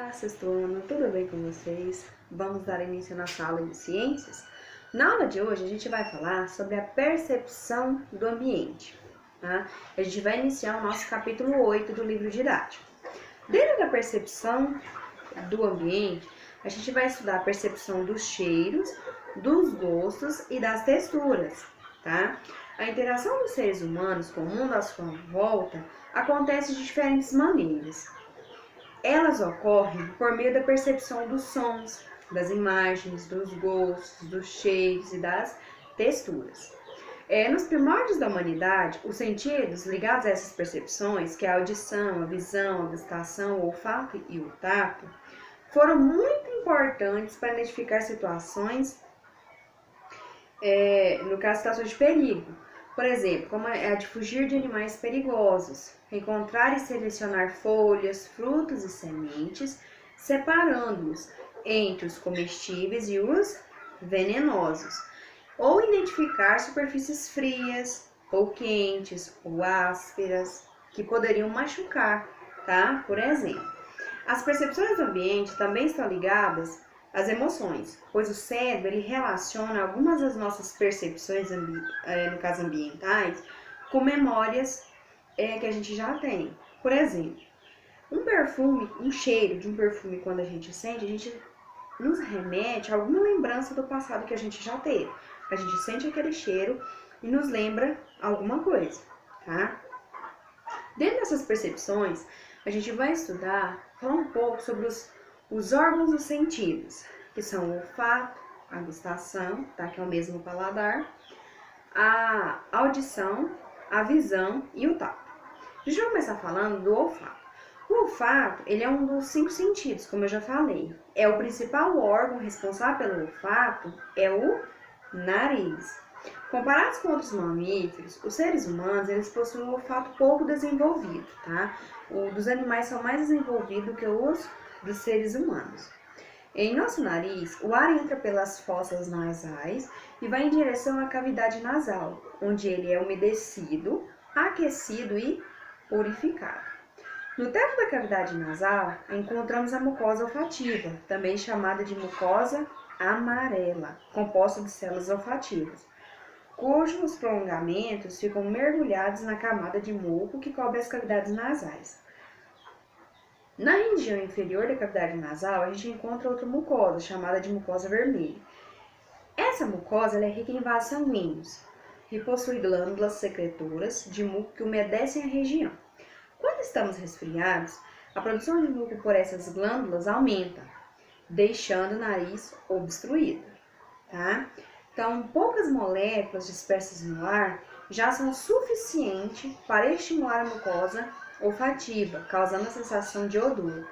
Olá, sexto ano, tudo bem com vocês? Vamos dar início na sala de ciências? Na aula de hoje a gente vai falar sobre a percepção do ambiente, tá? A gente vai iniciar o nosso capítulo 8 do livro didático. Dentro da percepção do ambiente, a gente vai estudar a percepção dos cheiros, dos gostos e das texturas, tá? A interação dos seres humanos com o mundo à sua volta acontece de diferentes maneiras. Elas ocorrem por meio da percepção dos sons, das imagens, dos gostos, dos cheiros e das texturas. Nos primórdios da humanidade, os sentidos ligados a essas percepções, que é a audição, a visão, a gustação, o olfato e o tato, foram muito importantes para identificar situações, no caso, situações de perigo. Por exemplo, como a de fugir de animais perigosos, encontrar e selecionar folhas, frutos e sementes, separando-os entre os comestíveis e os venenosos, ou identificar superfícies frias, ou quentes, ou ásperas, que poderiam machucar, tá? Por exemplo, as percepções do ambiente também estão ligadas às emoções, pois o cérebro ele relaciona algumas das nossas percepções, no caso ambientais, com memórias que a gente já tem. Por exemplo, um cheiro de um perfume, quando a gente sente, a gente nos remete a alguma lembrança do passado que a gente já teve. A gente sente aquele cheiro e nos lembra alguma coisa, tá? Dentro dessas percepções, a gente vai falar um pouco sobre os órgãos dos sentidos, que são o olfato, a gustação, tá? Que é o mesmo paladar, a audição, a visão e o tato. Deixa eu começar falando do olfato. O olfato, ele é um dos 5 sentidos, como eu já falei. O principal órgão responsável pelo olfato é o nariz. Comparados com outros mamíferos, os seres humanos eles possuem um olfato pouco desenvolvido, tá? O dos animais são mais desenvolvidos que os dos seres humanos. Em nosso nariz, o ar entra pelas fossas nasais e vai em direção à cavidade nasal, onde ele é umedecido, aquecido e purificado. No teto da cavidade nasal, encontramos a mucosa olfativa, também chamada de mucosa amarela, composta de células olfativas, cujos prolongamentos ficam mergulhados na camada de muco que cobre as cavidades nasais. Na região inferior da cavidade nasal, a gente encontra outra mucosa, chamada de mucosa vermelha. Essa mucosa é rica em vasos sanguíneos e possui glândulas secretoras de muco que umedecem a região. Quando estamos resfriados, a produção de muco por essas glândulas aumenta, deixando o nariz obstruído, tá? Então, poucas moléculas dispersas no ar já são suficientes para estimular a mucosa olfativa, causando a sensação de odor.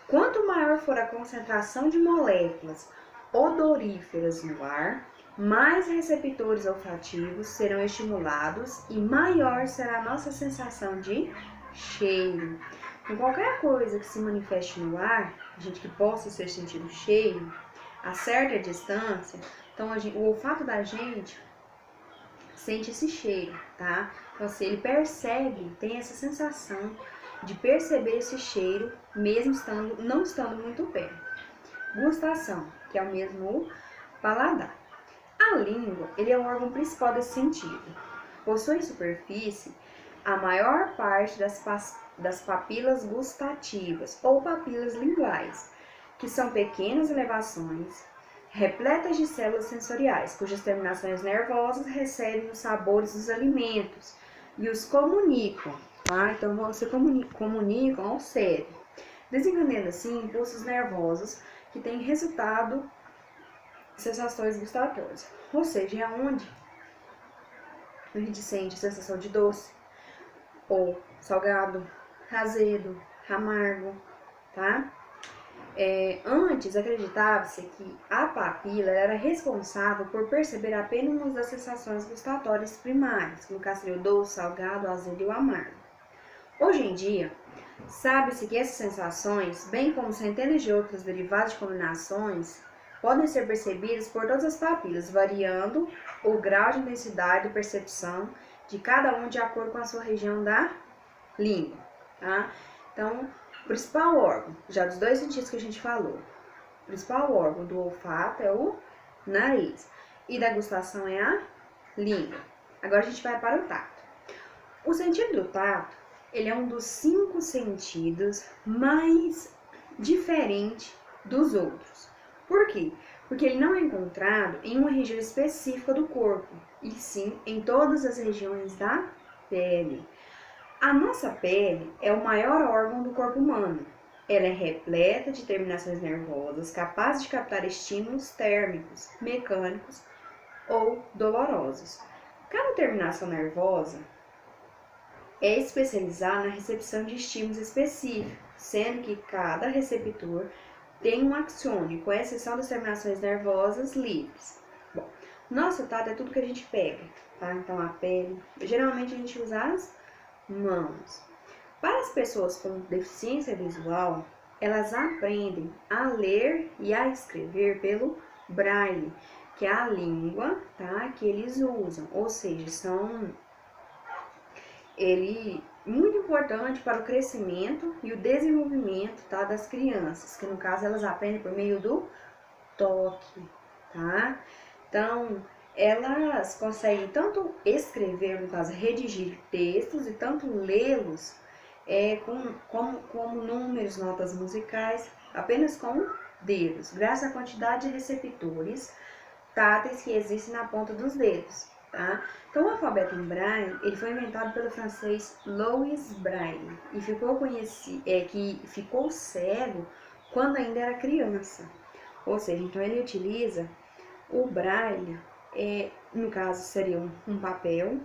Quanto maior for a concentração de moléculas odoríferas no ar, mais receptores olfativos serão estimulados e maior será a nossa sensação de cheiro. Com qualquer coisa que se manifeste no ar, que possa ser sentido cheiro, a certa distância, então o olfato da gente sente esse cheiro, tá? Então, assim, ele tem essa sensação de perceber esse cheiro, mesmo não estando muito perto. Gustação, que é o mesmo paladar. A língua, ele é o órgão principal desse sentido. Possui superfície a maior parte das papilas gustativas ou papilas linguais, que são pequenas elevações repletas de células sensoriais, cujas terminações nervosas recebem os sabores dos alimentos e os comunicam, tá? Então, você comunicam ao cérebro, desencadeando assim impulsos nervosos que têm resultado sensações gustatórias. Ou seja, é onde a gente sente a sensação de doce, ou salgado, azedo, amargo, tá? Antes acreditava-se que a papila era responsável por perceber apenas uma das sensações gustatórias primárias, como o doce, salgado, azedo e o amargo. Hoje em dia, sabe-se que essas sensações, bem como centenas de outras derivadas de combinações, podem ser percebidas por todas as papilas, variando o grau de intensidade de percepção de cada um de acordo com a sua região da língua, tá? Então, O principal órgão, já dos dois sentidos que a gente falou, o principal órgão do olfato é o nariz e da gustação é a língua. Agora a gente vai para o tato. O sentido do tato, ele é um dos 5 sentidos mais diferente dos outros. Por quê? Porque ele não é encontrado em uma região específica do corpo, e sim em todas as regiões da pele. A nossa pele é o maior órgão do corpo humano. Ela é repleta de terminações nervosas capazes de captar estímulos térmicos, mecânicos ou dolorosos. Cada terminação nervosa é especializada na recepção de estímulos específicos, sendo que cada receptor tem um axione, com exceção das terminações nervosas livres. Bom, nosso tato é tudo que a gente pega, tá? Então a pele, geralmente a gente usa as mãos. Para as pessoas com deficiência visual, elas aprendem a ler e a escrever pelo braille, que é a língua, tá, que eles usam, ou seja, ele muito importante para o crescimento e o desenvolvimento, tá, das crianças, que no caso elas aprendem por meio do toque, tá? Então, elas conseguem tanto escrever, no caso, redigir textos e tanto lê-los como números, notas musicais, apenas com dedos, graças à quantidade de receptores táteis que existem na ponta dos dedos, tá? Então, o alfabeto em Braille, ele foi inventado pelo francês Louis Braille e ficou cego quando ainda era criança. Ou seja, então ele utiliza o Braille, no caso seria um papel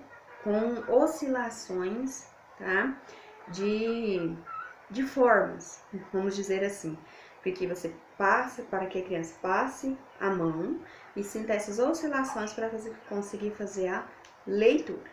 com oscilações, tá? De formas, vamos dizer assim, porque você passa para que a criança passe a mão e sinta essas oscilações para conseguir fazer a leitura.